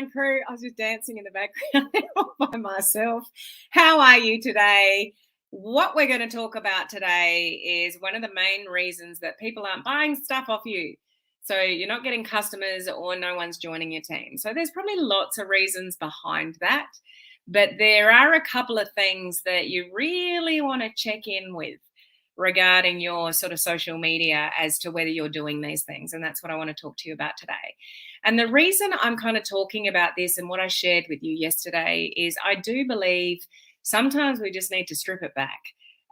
online crew. I was just dancing in the background all by myself. How are you today? What we're going to talk about today is one of the main reasons that people aren't buying stuff off you. So you're not getting customers or no one's joining your team. So there's probably lots of reasons behind that. But there are a couple of things that you really want to check in with regarding your sort of social media as to whether you're doing these things. And that's what I want to talk to you about today. And the reason I'm kind of talking about this and what I shared with you yesterday is I do believe sometimes we just need to strip it back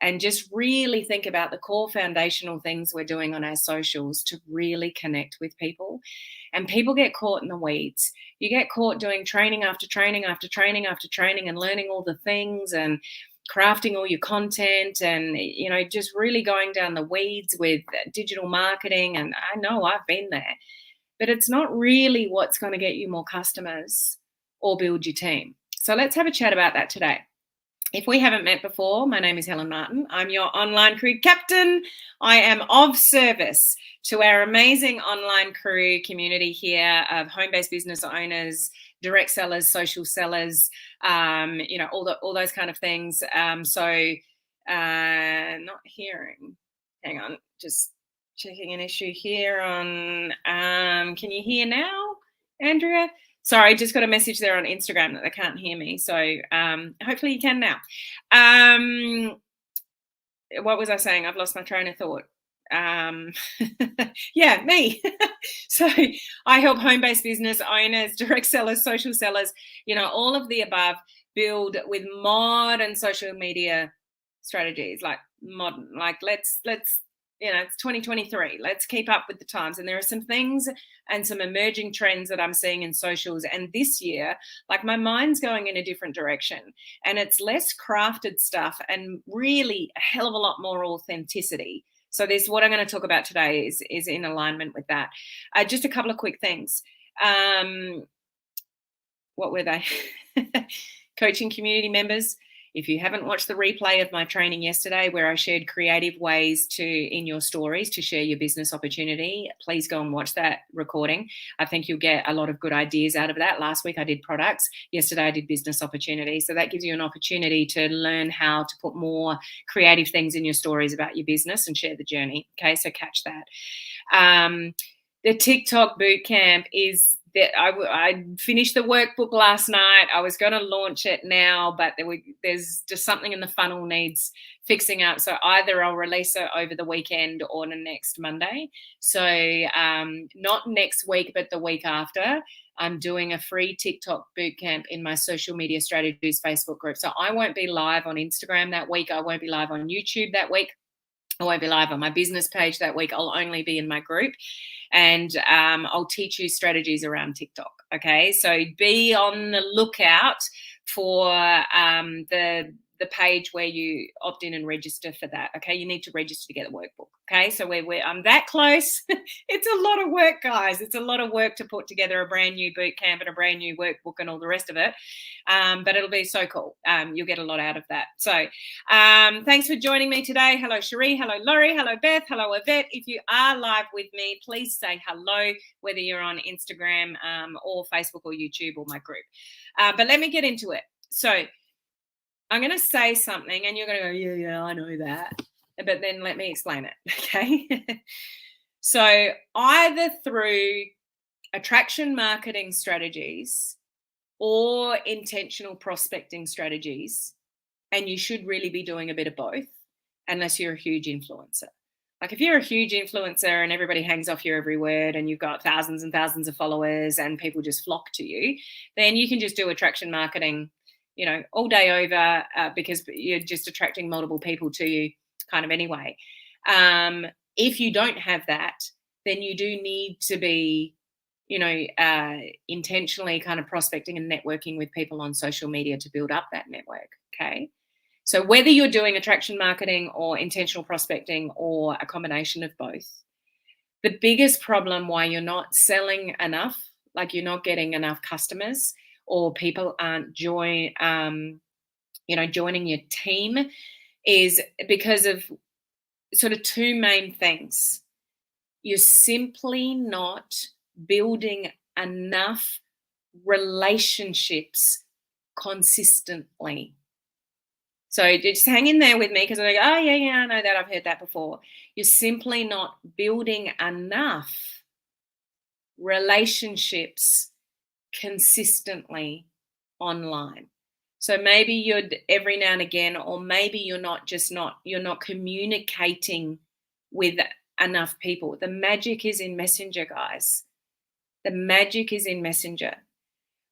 and just really think about the core foundational things we're doing on our socials to really connect with people. And people get caught in the weeds. You get caught doing training after training after training after training and learning all the things and crafting all your content and, you know, just really going down the weeds with digital marketing. And I know I've been there, but it's not really what's going to get you more customers or build your team. So let's have a chat about that today. If we haven't met before, my name is Helen Martin. I'm your online crew captain. I am of service to our amazing online crew community here of home-based business owners, direct sellers, social sellers, all those kind of things. Not hearing. Hang on, just checking an issue here on. Can you hear now, Andrea? Sorry, just got a message there on Instagram that they can't hear me. So hopefully you can now. What was I saying? I've lost my train of thought. Yeah, me. So I help home-based business owners, direct sellers, social sellers, all of the above build with modern social media strategies, like modern, like let's it's 2023. Let's keep up with the times. And there are some things and some emerging trends that I'm seeing in socials. And this year, like my mind's going in a different direction. And it's less crafted stuff and really a hell of a lot more authenticity. So this, what I'm going to talk about today is in alignment with that. Just a couple of quick things. What were they? Coaching community members. If you haven't watched the replay of my training yesterday where I shared creative ways in your stories to share your business opportunity, please go and watch that recording. I think you'll get a lot of good ideas out of that. Last week I did products. Yesterday I did business opportunity. So that gives you an opportunity to learn how to put more creative things in your stories about your business and share the journey. Okay, so catch that. The TikTok bootcamp is that I finished the workbook last night. I was going to launch it now, but there's just something in the funnel needs fixing up. So either I'll release it over the weekend or the next Monday. So not next week, but the week after, I'm doing a free TikTok bootcamp in my social media strategies Facebook group. So I won't be live on Instagram that week. I won't be live on YouTube that week. I won't be live on my business page that week. I'll only be in my group. And I'll teach you strategies around TikTok. Okay, so be on the lookout for the page where you opt in and register for that. Okay, you need to register to get the workbook. Okay, so I'm that close. It's a lot of work, guys. It's a lot of work to put together a brand new boot camp and a brand new workbook and all the rest of it. But it'll be so cool. You'll get a lot out of that. So thanks for joining me today. Hello, Cherie. Hello, Laurie. Hello, Beth. Hello, Yvette. If you are live with me, please say hello, whether you're on Instagram or Facebook or YouTube or my group. But let me get into it. So I'm going to say something and you're going to go, yeah, I know that. But then let me explain it, okay? So either through attraction marketing strategies or intentional prospecting strategies, and you should really be doing a bit of both, unless you're a huge influencer. Like if you're a huge influencer and everybody hangs off your every word and you've got thousands and thousands of followers and people just flock to you, then you can just do attraction marketing all day over because you're just attracting multiple people to you kind of anyway. If you don't have that, then you do need to be, intentionally kind of prospecting and networking with people on social media to build up that network, okay? So whether you're doing attraction marketing or intentional prospecting or a combination of both, the biggest problem why you're not selling enough, like you're not getting enough customers, or people aren't joining your team is because of sort of two main things. You're simply not building enough relationships consistently. So just hang in there with me, because I go, oh, yeah, I know that. I've heard that before. You're simply not building enough relationships consistently online. So maybe you're every now and again, or maybe you're not communicating with enough people. The magic is in Messenger, guys. The magic is in Messenger.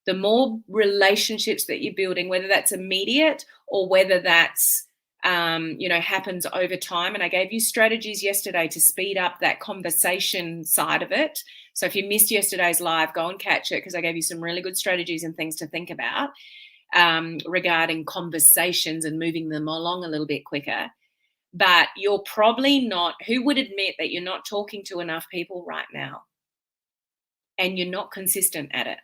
The more relationships that you're building, whether that's immediate or whether that's happens over time. And I gave you strategies yesterday to speed up that conversation side of it. So if you missed yesterday's live, go and catch it, because I gave you some really good strategies and things to think about regarding conversations and moving them along a little bit quicker. But you're probably not, who would admit that you're not talking to enough people right now and you're not consistent at it?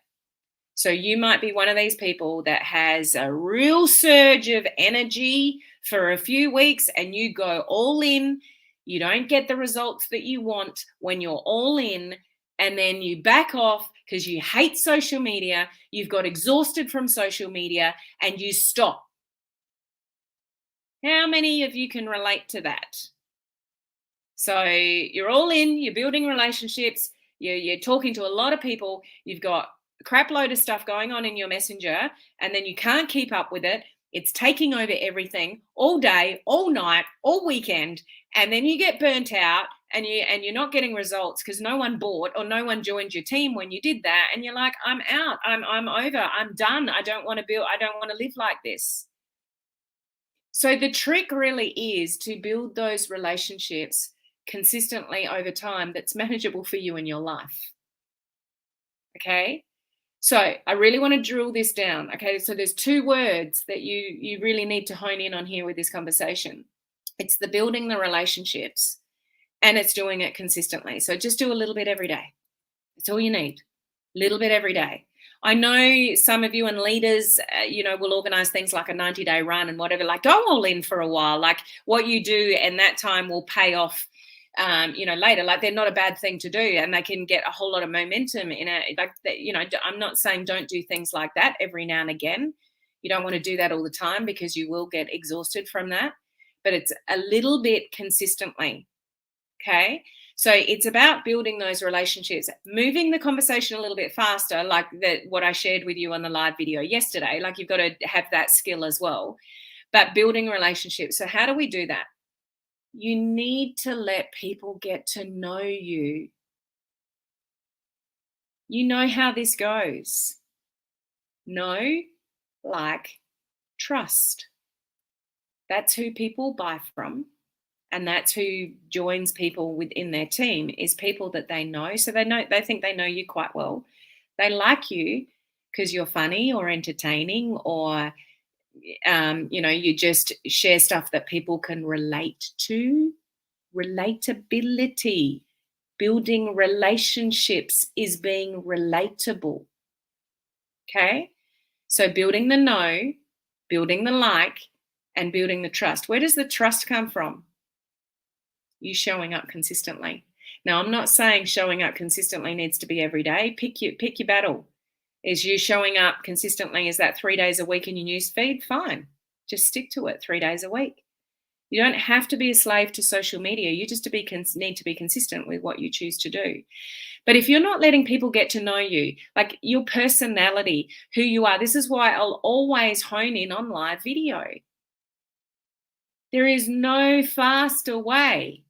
So you might be one of these people that has a real surge of energy for a few weeks and you go all in. You don't get the results that you want when you're all in, and then you back off because you hate social media. You've got exhausted from social media and you stop. How many of you can relate to that? So you're all in, you're building relationships, you're talking to a lot of people, you've got a crap load of stuff going on in your Messenger, and then you can't keep up with it. It's taking over everything all day, all night, all weekend, and then you get burnt out and you're not getting results because no one bought or no one joined your team when you did that, and you're like, I'm out, I'm over, I'm done. I don't want to live like this. So the trick really is to build those relationships consistently over time that's manageable for you in your life. Okay? So I really want to drill this down. Okay, so there's two words that you really need to hone in on here with this conversation. It's the building the relationships, and it's doing it consistently. So just do a little bit every day. That's all you need. A little bit every day. I know some of you and leaders, will organize things like a 90-day run and whatever, like go all in for a while. Like what you do and that time will pay off later. Like they're not a bad thing to do, and they can get a whole lot of momentum in it. Like that, I'm not saying don't do things like that every now and again. You don't want to do that all the time because you will get exhausted from that, but it's a little bit consistently. Okay. So it's about building those relationships, moving the conversation a little bit faster, like what I shared with you on the live video yesterday. Like you've got to have that skill as well, but building relationships. So how do we do that? You need to let people get to know you. You know how this goes. Know, like, trust. That's who people buy from. And that's who joins people within their team, is people that they know. So they think they know you quite well. They like you because you're funny or entertaining, or you just share stuff that people can relate to. Relatability. Building relationships is being relatable. Okay? So building the know, building the like, and building the trust. Where does the trust come from? You showing up consistently. Now, I'm not saying showing up consistently needs to be every day. Pick your battle. Is you showing up consistently? Is that 3 days a week in your news feed? Fine. Just stick to it 3 days a week. You don't have to be a slave to social media. You just need to be consistent with what you choose to do. But if you're not letting people get to know you, like your personality, who you are, this is why I'll always hone in on live video. There is no faster way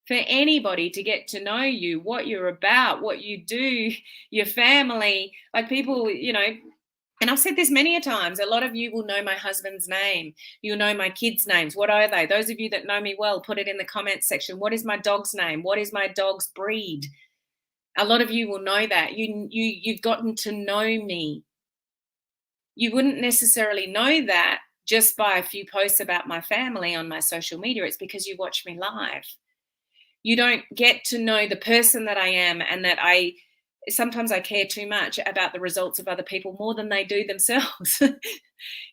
for anybody to get to know you, what you're about, what you do, your family, like people, and I've said this many a times, a lot of you will know my husband's name. You'll know my kids' names. What are they? Those of you that know me well, put it in the comments section. What is my dog's name? What is my dog's breed? A lot of you will know that. You've gotten to know me. You wouldn't necessarily know that just by a few posts about my family on my social media. It's because you watch me live. You don't get to know the person that I am, and that sometimes I care too much about the results of other people more than they do themselves.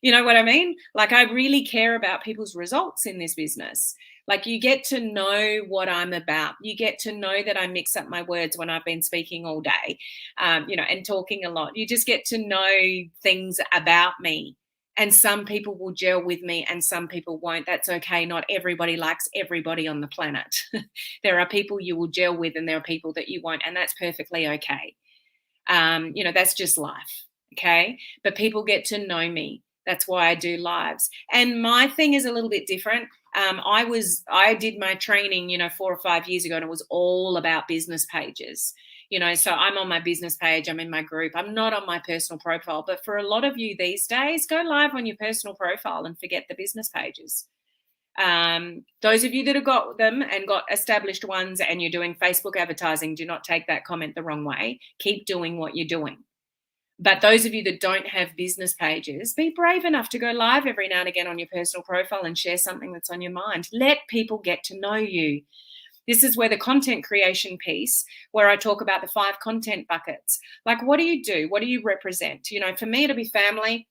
You know what I mean? Like I really care about people's results in this business. Like, you get to know what I'm about. You get to know that I mix up my words when I've been speaking all day, and talking a lot. You just get to know things about me. And some people will gel with me and some people won't. That's okay. Not everybody likes everybody on the planet. There are people you will gel with and there are people that you won't. And that's perfectly okay. That's just life. Okay. But people get to know me. That's why I do lives. And my thing is a little bit different. I did my training, 4 or 5 years ago, and it was all about business pages. So I'm on my business page, I'm in my group, I'm not on my personal profile. But for a lot of you these days, go live on your personal profile and forget the business pages. Those of you that have got them and got established ones and you're doing Facebook advertising, do not take that comment the wrong way. Keep doing what you're doing. But those of you that don't have business pages, be brave enough to go live every now and again on your personal profile and share something that's on your mind. Let people get to know you. This is where the content creation piece, where I talk about the 5 content buckets. Like, what do you do? What do you represent? For me, it'll be family.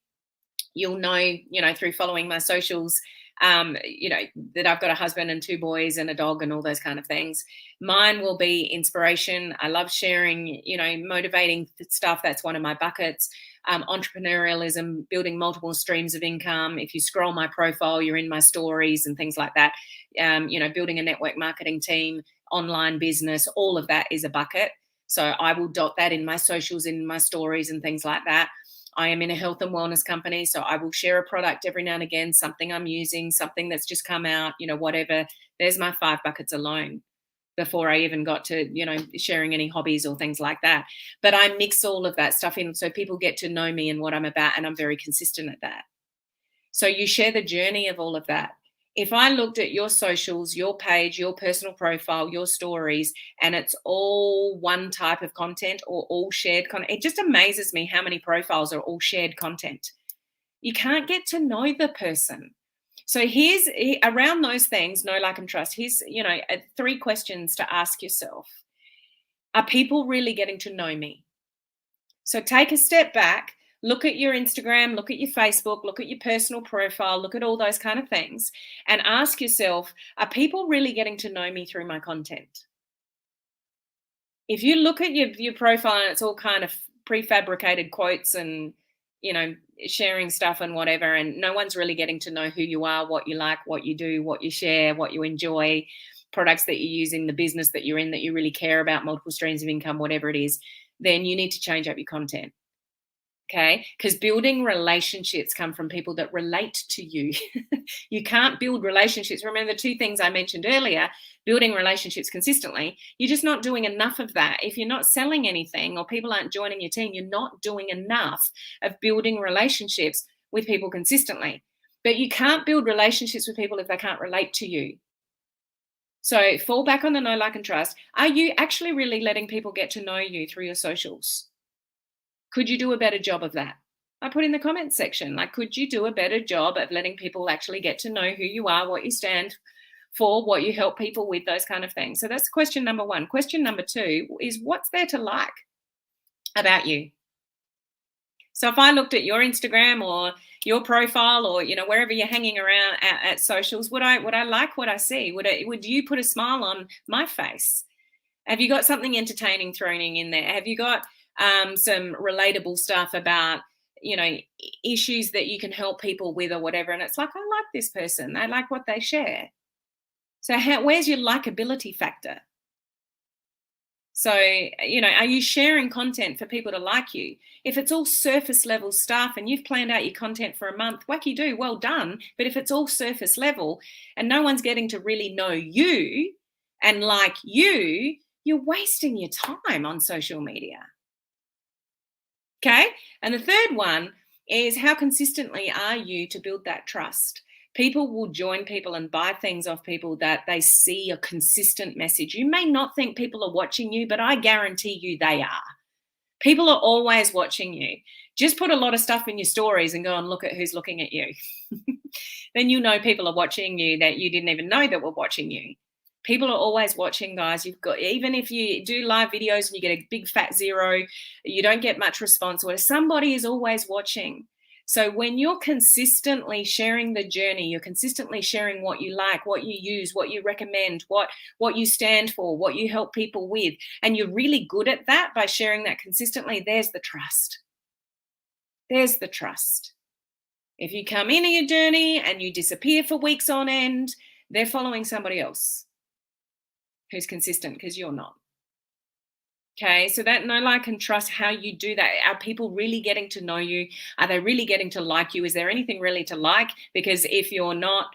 You'll know, through following my socials, that I've got a husband and 2 boys and a dog and all those kind of things. Mine will be inspiration. I love sharing, motivating stuff. That's one of my buckets. Entrepreneurialism, building multiple streams of income. If you scroll my profile, you're in my stories and things like that. Building a network marketing team, online business, all of that is a bucket. So I will dot that in my socials, in my stories and things like that. I am in a health and wellness company, so I will share a product every now and again, something I'm using, something that's just come out, whatever. There's my 5 buckets alone before I even got to, sharing any hobbies or things like that. But I mix all of that stuff in so people get to know me and what I'm about, and I'm very consistent at that. So you share the journey of all of that. If I looked at your socials, your page, your personal profile, your stories, and it's all one type of content or all shared content, it just amazes me how many profiles are all shared content. You can't get to know the person. So here's, around those things, know, like, and trust, here's, 3 questions to ask yourself. Are people really getting to know me? So take a step back. Look at your Instagram, look at your Facebook, look at your personal profile, look at all those kind of things, and ask yourself, are people really getting to know me through my content? If you look at your profile and it's all kind of prefabricated quotes and, sharing stuff and whatever, and no one's really getting to know who you are, what you like, what you do, what you share, what you enjoy, products that you use in the business that you're in that you really care about, multiple streams of income, whatever it is, then you need to change up your content. Okay, because building relationships come from people that relate to you. You can't build relationships. Remember the 2 things I mentioned earlier, building relationships consistently. You're just not doing enough of that. If you're not selling anything or people aren't joining your team, you're not doing enough of building relationships with people consistently. But you can't build relationships with people if they can't relate to you. So fall back on the know, like, and trust. Are you actually really letting people get to know you through your socials? Could you do a better job of that? I put in the comments section, like, could you do a better job of letting people actually get to know who you are, what you stand for, what you help people with, those kind of things. So that's question number 1. Question number 2 is, what's there to like about you? So if I looked at your Instagram or your profile or, wherever you're hanging around at socials, would I like what I see? Would you put a smile on my face? Have you got something entertaining thrown in there? Have you got some relatable stuff about, issues that you can help people with or whatever? And it's like, I like this person. I like what they share. So where's your likability factor? So, are you sharing content for people to like you? If it's all surface level stuff and you've planned out your content for a month, wacky do, well done. But if it's all surface level and no one's getting to really know you and like you, you're wasting your time on social media. Okay. And the third one is, how consistently are you to build that trust? People will join people and buy things off people that they see a consistent message. You may not think people are watching you, but I guarantee you they are. People are always watching you. Just put a lot of stuff in your stories and go and look at who's looking at you. Then you know people are watching you that you didn't even know that were watching you. People are always watching, guys. You've got, even if you do live videos and you get a big fat 0, you don't get much response, or somebody is always watching. So when you're consistently sharing the journey, you're consistently sharing what you like, what you use, what you recommend, what you stand for, what you help people with, and you're really good at that by sharing that consistently, there's the trust. There's the trust. If you come into your journey and you disappear for weeks on end, they're following somebody else who's consistent because you're not. Okay, so that know, like, and trust, how you do that. Are people really getting to know you? Are they really getting to like you? Is there anything really to like? Because if you're not,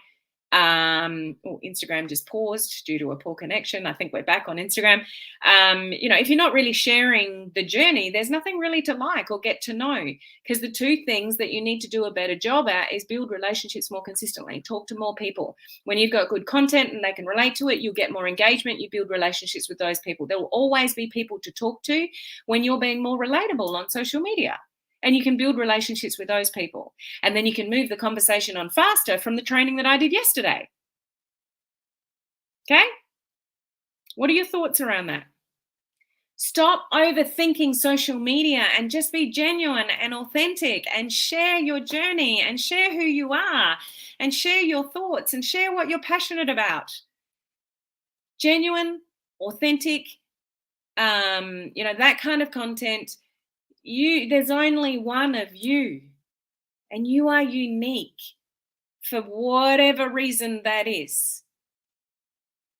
Instagram just paused due to a poor connection. I think we're back on Instagram. If you're not really sharing the journey, there's nothing really to like or get to know. Because the two things that you need to do a better job at is build relationships more consistently, talk to more people. When you've got good content and they can relate to it, you'll get more engagement, you build relationships with those people. There will always be people to talk to when you're being more relatable on social media. And you can build relationships with those people. And then you can move the conversation on faster from the training that I did yesterday. Okay? What are your thoughts around that? Stop overthinking social media and just be genuine and authentic and share your journey and share who you are and share your thoughts and share what you're passionate about. Genuine, authentic, that kind of content. There's only one of you, and you are unique for whatever reason that is.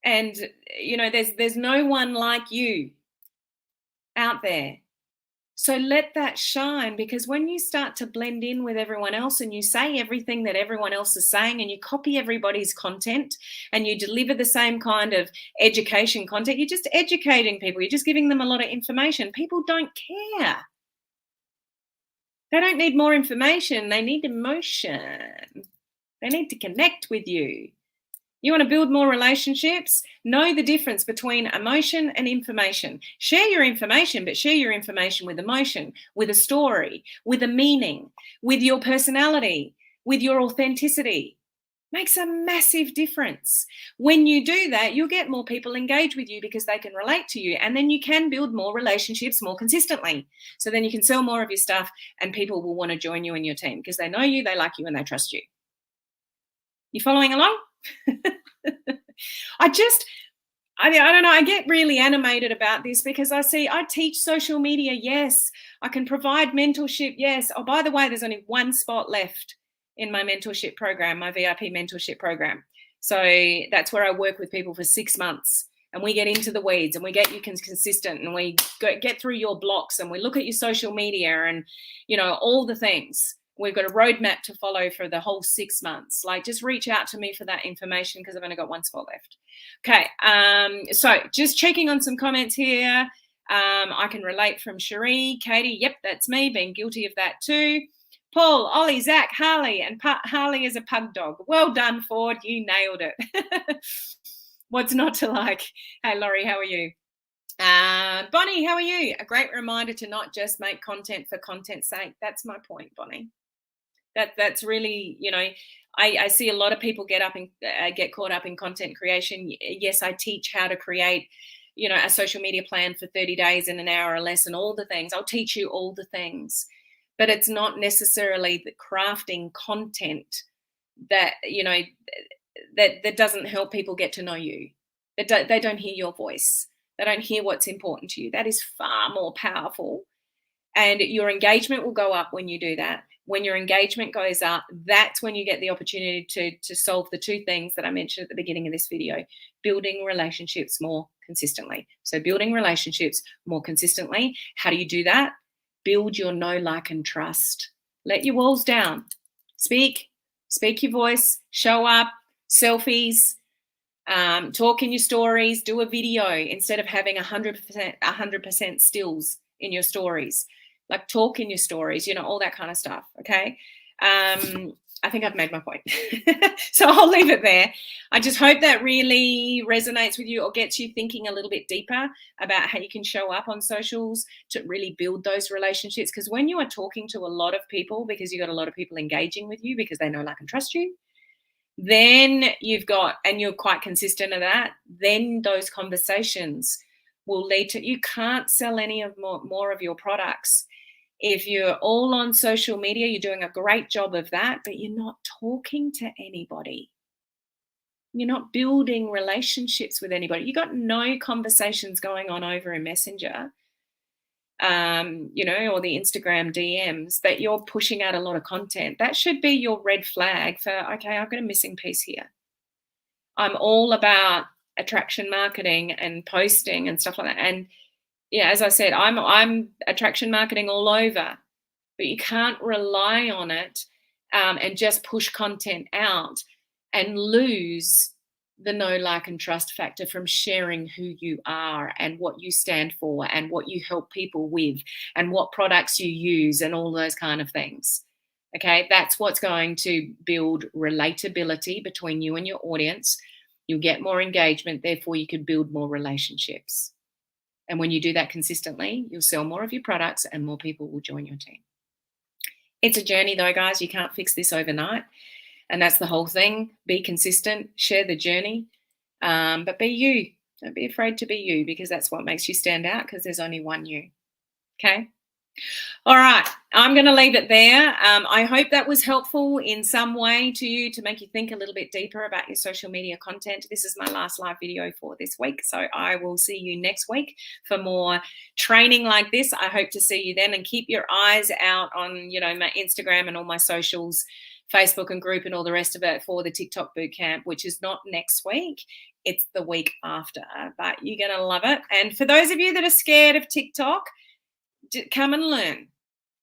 And there's no one like you out there. So let that shine, because when you start to blend in with everyone else and you say everything that everyone else is saying and you copy everybody's content and you deliver the same kind of education content, you're just educating people. You're just giving them a lot of information. People don't care. They don't need more information. They need emotion. They need to connect with you. You want to build more relationships? Know the difference between emotion and information. Share your information, but share your information with emotion, with a story, with a meaning, with your personality, with your authenticity. Makes a massive difference. When you do that, you'll get more people engaged with you because they can relate to you, and then you can build more relationships more consistently. So then you can sell more of your stuff and people will want to join you in your team because they know you, they like you, and they trust you. You following along? I don't know. I get really animated about this because I teach social media. Yes. I can provide mentorship. Yes. Oh, by the way, there's only one spot left in my mentorship program, my VIP mentorship program. So that's where I work with people for 6 months and we get into the weeds and we get you consistent and we get through your blocks and we look at your social media and, all the things. We've got a roadmap to follow for the whole 6 months. Like, just reach out to me for that information because I've only got one spot left. Okay. So just checking on some comments here. I can relate from Cherie. Katie, yep, that's me, being guilty of that too. Paul, Ollie, Zach, Harley, and Harley is a pug dog. Well done, Ford. You nailed it. What's not to like? Hey, Laurie, how are you? Bonnie, how are you? A great reminder to not just make content for content's sake. That's my point, Bonnie. That's really, I see a lot of people get caught up in content creation. Yes, I teach how to create, a social media plan for 30 days in an hour or less and all the things. I'll teach you all the things. But it's not necessarily the crafting content that, that doesn't help people get to know you. They don't hear your voice. They don't hear what's important to you. That is far more powerful. And your engagement will go up when you do that. When your engagement goes up, that's when you get the opportunity to solve the two things that I mentioned at the beginning of this video, building relationships more consistently. So building relationships more consistently. How do you do that? Build your know, like, and trust. Let your walls down. Speak your voice, show up, selfies, talk in your stories, do a video instead of having 100% stills in your stories. Like, talk in your stories, all that kind of stuff. Okay. I think I've made my point. So I'll leave it there. I just hope that really resonates with you or gets you thinking a little bit deeper about how you can show up on socials to really build those relationships. Because when you are talking to a lot of people, because you've got a lot of people engaging with you because they know, like, and trust you, then and you're quite consistent of that, then those conversations will lead to, you can't sell any of more of your products If you're all on social media, you're doing a great job of that, but you're not talking to anybody. You're not building relationships with anybody. You got no conversations going on over a messenger, or the Instagram DMs, but you're pushing out a lot of content. That should be your red flag for, okay, I've got a missing piece here. I'm all about attraction marketing and posting and stuff like that. And yeah, as I said, I'm attraction marketing all over, but you can't rely on it and just push content out and lose the know, like, and trust factor from sharing who you are and what you stand for and what you help people with and what products you use and all those kind of things. Okay, that's what's going to build relatability between you and your audience. You'll get more engagement, therefore, you can build more relationships. And when you do that consistently, you'll sell more of your products and more people will join your team. It's a journey, though, guys. You can't fix this overnight. And that's the whole thing. Be consistent, share the journey, but be you. Don't be afraid to be you, because that's what makes you stand out, because there's only one you. Okay? All right, I'm going to leave it there. I hope that was helpful in some way to you, to make you think a little bit deeper about your social media content. This is my last live video for this week, so I will see you next week for more training like this. I hope to see you then, and keep your eyes out on, my Instagram and all my socials, Facebook and group and all the rest of it, for the TikTok bootcamp, which is not next week. It's the week after, but you're going to love it. And for those of you that are scared of TikTok, come and learn,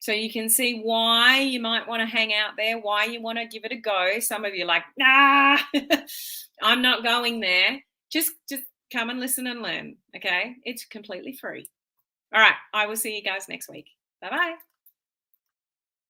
so you can see why you might want to hang out there, why you want to give it a go. Some of you are like, nah, I'm not going there. Just come and listen and learn. Okay, it's completely free. All right, I will see you guys next week. Bye-bye.